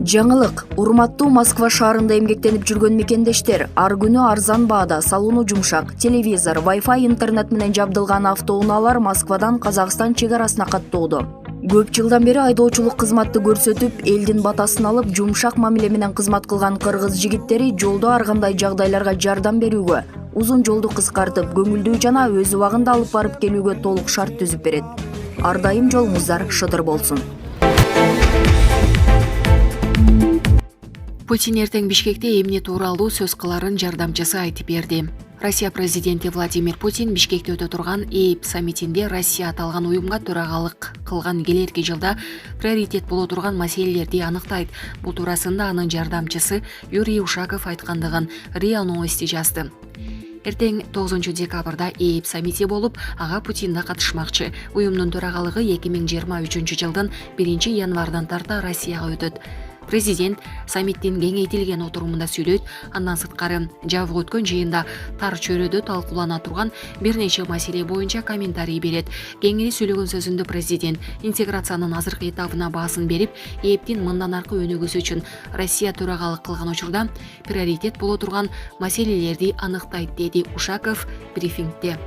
Жаңылык, урматтуу Москва шаарында эмгектенип жүргөн мекендештер, ар күнү арзан баада, салууну жумшак, телевизор, Wi-Fi интернет менен жабдылган автоунаалар Москвадан Казакстан чек арасына каттоодо. Көп жылдан бери айдоочулук кызматты көрсөтүп, элдин батасын алып, жумшак мамиле менен кызмат кылган кыргыз жигиттери жолдо ар кандай жагдайларга жардам берүүгө, узун жолду кыскартып, көңүлдүү жана өз убагында алып барып келүүгө толук шарт түзүп берет. Ар дайым жолуңуздар шыдыр болсун. Путин эртең Бишкекте эмне тууралуу сөз кыларын жардамчысы айтып берди. Россия президенти Владимир Путин Бишкекте өтө турган ЭИП саммитинде Россия аталган уюмга төрагалык кылган келерки жылда приоритет боло турган маселелерди аныктайт. Бул туурасында анын жардамчысы Юрий Ушаков айткандыгын РИА Новости жазды. Эртең 9 декабрда ЭИП саммити болуп, ага Путин да катышмакчы. Уюмдун төрагалыгы 2023 жылдын 1 январдан тарта Россияга өтөт. Президент саммиттин кеңейтилген отурумунда сүйлөйт, андан сырткары жабык өткөн жыйында тар чөйрөдө талкуулана турган бир нече маселе боюнча комментарий берет. Кеңири сүйлөгөн сөзүндө президент интеграциянын азыркы этабына баасын берип, ЭИПтин мындан аркы өнүгүүсү үчүн Россия төрагалык кылган учурда приоритет боло турган маселелерди аныктайт, деди Ушаков брифингде.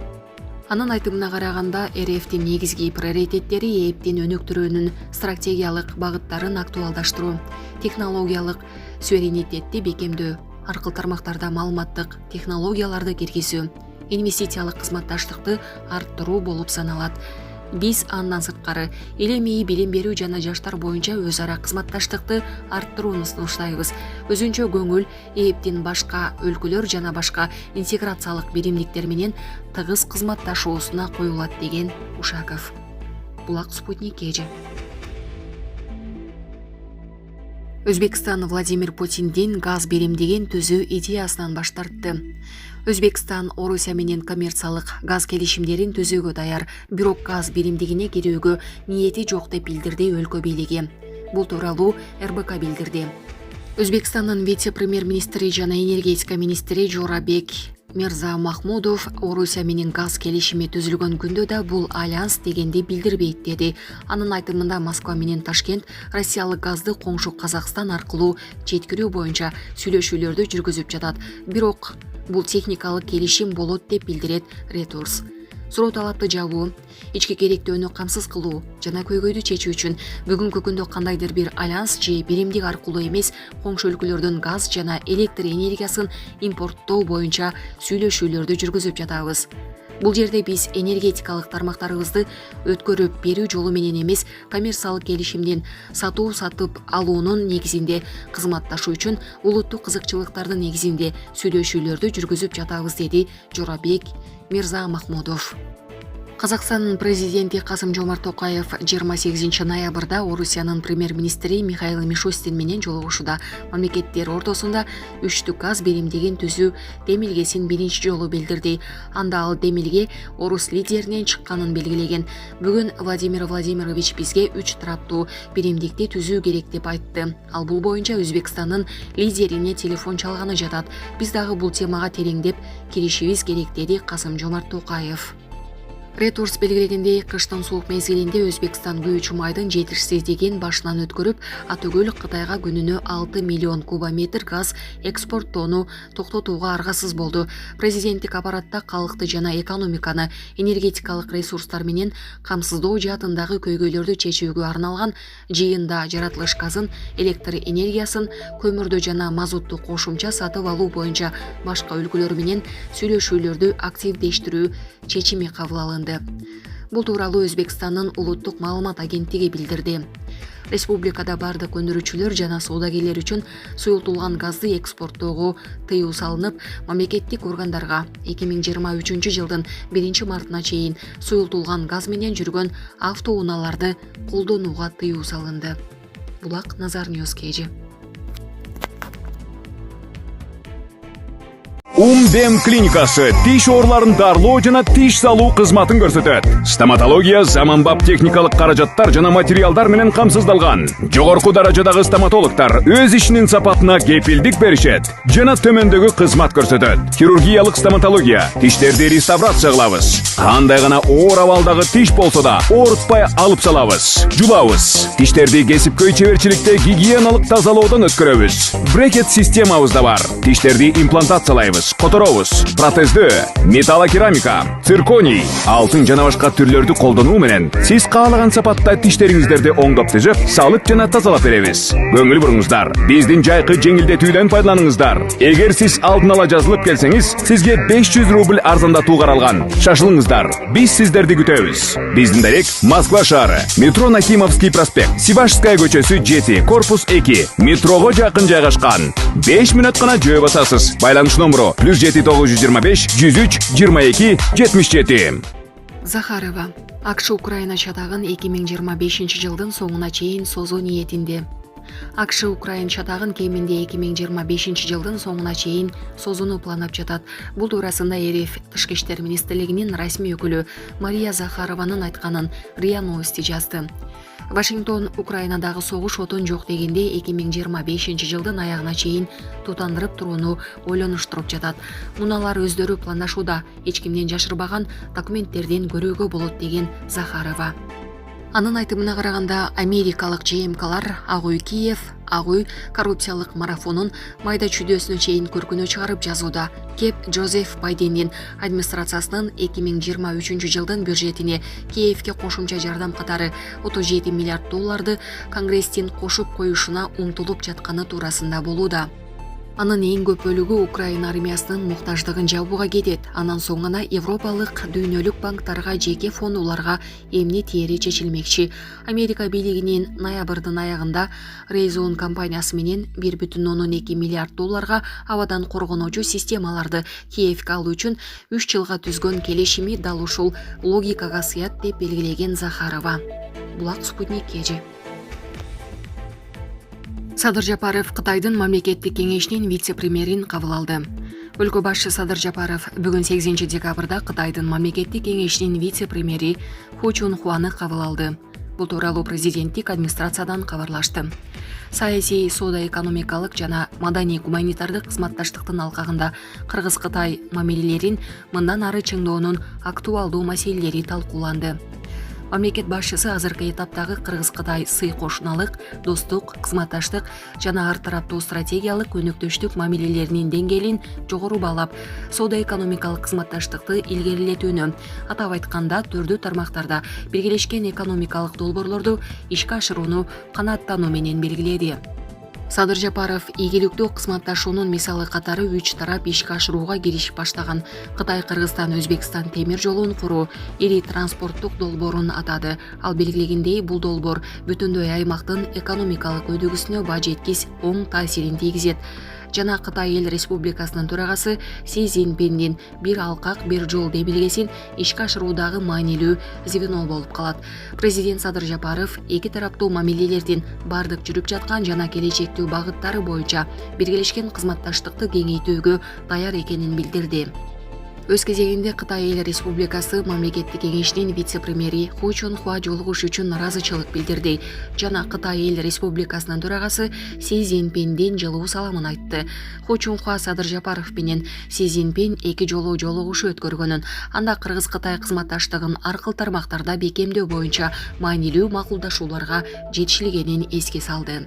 Анын айтымына караганда, РФтин негизги приоритеттери ЭИПтин өнүктүрүүнүн стратегиялык багыттарын актуалдаштыруу, технологиялык суверенитетти бекемдөө, аркыл тармактарда маалыматтык технологияларды киргизүү, инвестициялык кызматташтыкты арттыруу болуп саналат. Биз андан сырткары эл эмеи билим берүү жана жаштар боюнча өз ара кызматташтыкты арттырууну сунуштайбыз. Өзүнчө көңүл ЭИПтин башка өлкөлөр жана башка интеграциялык биримдиктер менен тыгыз кызматташуусуна коюлат, деген Ушаков. Булак Спутник эже. Өзбекстан Владимир Путиндин газ беремдигин түзүү идеясынан баш тартты. Өзбекстан Орусия менен коммерциялык газ келишимдерин түзүүгө даяр, бирок газ беремдигине кирүүгө ниети жок деп билдирди өлкө бийлиги. Бул тууралуу РБК билдирди. Өзбекстандын вице-премьер-министри жана энергетика министри Жорабек Мирзамахмудов Орусия менен газ келишими түзүлгөн күндө да бул альянс дегенди билдирбейт, деди. Анын айтымында Москва менен Ташкент Россиялык газды коңшу Казакстан аркылуу жеткирүү боюнча сүйлөшүүлөрдү жүргүзүп жатат. Бирок бул техникалык келишим болот деп билдирет Reuters. Суроо талапты жабуу, ички керектөөнү камсыз кылуу жана көйгөйдү чечүү үчүн бүгүнкү күндө кандайдыр бир альянс же биримдик аркылуу эмес, коңшу өлкөлөрдөн газ жана электр энергиясын импорттоо боюнча сүйлөшүүлөрдү жүргүзүп жатабыз. Бул жерде биз энергетикалык тармактарыбызды өткөрүп берүү жолу менен эмес, коммерциялык келишимдин сатуу сатып алуунун негизинде кызматташуу үчүн улуттук кызыкчылыктардын негизинде сүйлөшүүлөрдү жүргүзүп жатабыз, деди Жорабек Мирзамахмудов. Казакстандын президенти Касым-Жомарт Токаев 28 ноябрда Орусиянын премьер-министри Михаил Мишустин менен жолугушууда. Мамлекеттер ортосунда үчтүк газ беремдигин түзүү демилгесин биринчи жолу билдирди. Анда ал демилге орус лидеринен чыкканын белгилеген. Бүгүн Владимир Владимирович бизге 3 тараптуу биримдикти түзүү керек деп айтты. Ал бул боюнча Өзбекстандын лидерине телефон чалганы жатат. Биз дагы бул темага тереңдеп киришибиз керек, деди Касым-Жомарт Токаев. Reuters белгилегендей, кыштын суук мезгилинде Өзбекстан күйүүчү майдын жетишсиздигин башынан өткөрүп, Атөгөл Кытайга күнүнө 6 миллион кубометр газ экспорттоону токтотууга аргасыз болду. Президенттик аппаратта калкты жана экономиканы энергетикалык ресурстар менен камсыздоо жаатындагы көйгөйлөрдү чечүүгө арналган жыйында жаратылыш газын, электр энергиясын, көмүрдү жана мазутту кошумча сатып алуу боюнча башка өлкөлөр менен сүйлөшүүлөрдү активдештирүү чечими кабыл алынды. Бул тууралуу Өзбекстандын улуттук маалымат агенттиги билдирди. Республикада бардык өндүрүүчүлөр жана соодагерлер үчүн суюлтулган газды экспорттоого тыюу салынып, мамлекеттик органдарга 2023 жылдын 1 мартына чейин суюлтулган газ менен жүргөн автоунааларды колдонууга тыюу салынды. Булак Назар Ньюс KG. Дем клиникасы тиш ооруларын дарылоо жана тиш салуу кызматын көрсөтөт. Стоматология заманбап техникалык каражаттар жана материалдар менен камсыздалган. Жогорку даражадагы стоматологтар өз ишинин сапатына кепилдик беришет жана төмөндөгү кызмат көрсөтөт. Хирургиялык стоматология, тиштерди реставрация кылабыз. Кандай гана оор абалдагы тиш болсо да оорутпай алып салабыз. Жулабыз. Тиштерди кесипкөй чеберчиликте гигиеналык тазалоодон өткөрөбүз. Брекет системабыз да бар. Тиштерди имплантациялайбыз, которобуз. Протездөө, металлокерамика, цирконий, алтын жана башка түрлөрдү колдонуу менен сиз каалаган сапатта тиштериңиздерди оңдоп түзөп, салып жана тазалап беребиз. Көңүл буруңуздар, биздин жайкы жеңилдетүүдөн пайдаланыңыздар. Эгер сиз алдын ала жазылып келсеңиз, сизге 500 рубль арзандатуу каралган. Шашылыңыздар, биз сиздерди күтөбүз. Биздин дарек Москва шаары, метро Нахимовский проспект, Сивашская көчөсү 7, корпус 2, метрого жакын жайгашкан. 5 мүнөт гана жөө басасыз. Байланыш номеру +7 925 103 22 77. Захарова АКШ Украина чатагын 2025 жылдын соңуна чейин созуу ниетинде. АКШ Украин чатагын кеминде 2025 жылдын соңуна чейин созууну планап жатат. Бул туурасында РФ Тышкы иштер министрлигинин расмий өкүлү Мария Захарованын айтканын РИА Новости жазды. Вашингтон Украинадагы согуш отун жок дегенде 2025 жылдын аягына чейин тутандырып турууну ойлонуштуруп жатат. Муналар өздөрү пландашууда, эч кимден жашырбаган документтерден көрүүгө болот деген Захарова. Анын айтымына караганда, америкалык ЖМКлар Ак үй Киев, Ак үй коррупциялык марафонун майда чүйдөсүнө чейин көркүнө чыгарып жазууда. Кеп Джозеф Байдендин администрациясынын 2023 жылдын бюджетине Киевке кошумча жардам катары 37 миллиард долларды Конгресстин кошуп коюшуна умтулуп жатканы туурасында болууда. Анын эң көп бөлүгү Украина армиясынын муктаждыгын жабууга кетет. Анан соң гана Европалык дүйнөлүк банктарга, жеке фондуларга эмне тиери чечилмекчи. Америка бийлигинин ноябрдын аягында Raytheon компаниясы менен 1,2 миллиард долларга абадан коргонуучу системаларды Киевке алуу үчүн 3 жылга түзгөн келишими дал ушул логикага сыят деп белгилеген Захарова. Булак Спутник кежи. Садыр Жапаров Кытайдын мамлекеттик кеңешинин вице-премьерин кабыл алды. Өлкө башчы Садыр Жапаров бүгүн 8 декабрда Кытайдын мамлекеттик кеңешинин вице-премьери Ху Чунхуаны кабыл алды. Бул тууралуу президенттик администрациядан кабарлашты. Саясий, соода-экономикалык жана маданий-гуманитардык кызматташтыктын алкагында Кыргыз-Кытай мамилелерин мындан ары чыңдоонун актуалдуу маселелери талкууланды. Мамлекет башчысы азыркы этаптагы Кыргыз-Кытай сый-кошуналык, достук, кызматташтык жана ар тараптуу стратегиялык өнөктөштүк мамилелеринин деңгээлин жогору баалап, соода-экономикалык кызматташтыкты илгерилетүүнү, атап айтканда түрдүү тармактарда биргелешкен экономикалык долбоорлорду ишке ашырууну канааттануу менен белгиледи. Садыр Жапаров ийгиликтүү кызматташуунун мисалы катары 3 тарап ишке ашырууга киришип баштаган Кытай, Кыргызстан, Өзбекстан темир жолун куруу ири транспорттук долбоорун атады. Ал белгилегендей, бул долбоор бүтүндөй аймактын экономикалык өдөгүсүнө баа жеткис оң таасирин тийгизет. Жана Кытай эл республикасынын төрагасы Си Цзиньпиндин бир алкак, бир жол демилгесин ишке ашыруудагы маанилүү звено болуп калат. Президент Садыр Жапаров эки тараптуу мамилелердин бардык жүрүп жаткан жана келечектүү багыттары боюнча биргелешкен кызматташтыкты кеңейтүүгө даяр экенин билдирди. Өз кезегинде Кытай эл республикасы мамлекеттик кеңешинин вице-премьери Ху Чунхуа жолугуш үчүн ыраазычылык билдирди жана Кытай эл республикасынын төрагасы Си Цзиньпиндин жылуу саламын айтты. Ху Чунхуа Садыр Жапаров менен Си Цзиньпин эки жолу жолугушу өткөргөнүн, анда Кыргыз-Кытай кызматташтыгын ар кыл тармактарда бекемдөө боюнча маанилүү макулдашууларга жетишилгенин эске салды.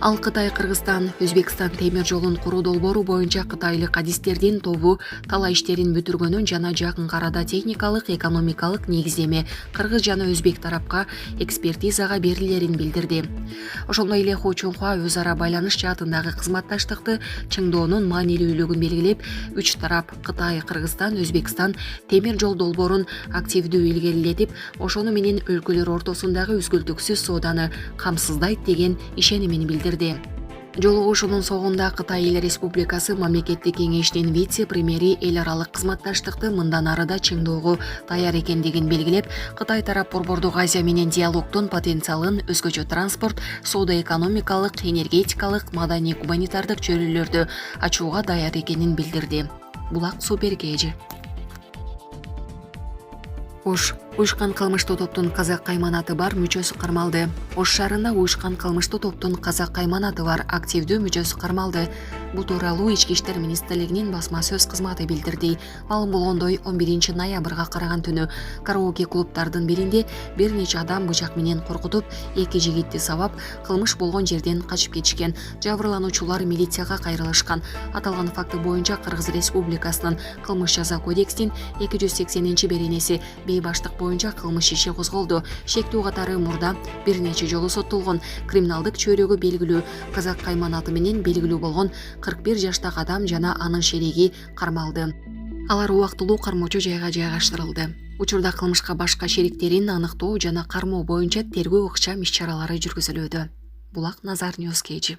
Ал Кытай, Кыргызстан, Өзбекстан темир жолун куруу долбоору боюнча кытайлык адистердин тобу талаа иштерин бүтүргөнүн жана жакын арада техникалык, экономикалык негиздеме кыргыз жана өзбек тарапка экспертизага берилерин билдирди. Ошондой эле Ху Чунхуа өз ара байланыш жаатындагы кызматташтыкты чыңдоонун маанилүүлүгүн белгилеп, 3 тарап Кытай, Кыргызстан, Өзбекстан темир жол долбоорун активдүү илгерилетип, ошону менен өлкөлөр ортосундагы үзгүлтүксүз сооданы камсыздайт деген ишенимин билдирди. Жолугушуунун соңунда Кытай эл республикасы мамлекеттик кеңешинин вице-премьери эл аралык кызматташтыкты мындан арыда чыңдоого даяр экендигин белгилеп, Кытай тарап Борбордук Азия менен диалогдун потенциалын өзгөчө транспорт, соода-экономикалык, энергетикалык, маданий-гуманитардык чөйрөлөрдө ачууга даяр экенин билдирди. Булак Суперкежи. Ош уюшкан кылмыштуу топтун казак кайманаты бар мүчөсү кармалды. Ош шаарында уюшкан кылмыштуу топтун казак кайманаты бар активдүү мүчөсү кармалды. Бул тууралуу Ички иштер министрлигинин басма сөз кызматы билдирди. Маалым болгондой 11 ноябрга караган түнү караоке клубтардын биринде бир нече адам бычак менен коркутуп, 2 жигитти сабап, кылмыш болгон жерден качып кетишкен. Жабырлануучулар милицияга кайрылышкан. Аталган факты боюнча Кыргыз Республикасынын кылмыш жаза кодексинин 280-беренеси бейбаштык боюнча кылмыш иши козголду. Шектүү катары мурда бир нече жолу соттолгон. Криминалдык чөйрөгү белгилүү казак кайманаты менен белгилүү болгон 41 жаштагы адам жана анын шериги кармалды. Алар убактылуу кармоочу жайга жайгаштырылды. Учурда кылмышка башка шериктерин аныктоо жана кармоо боюнча тергөө ыкчам иш-чаралары жүргүзүлүүдө. Булак Назар Ньюс Кежи.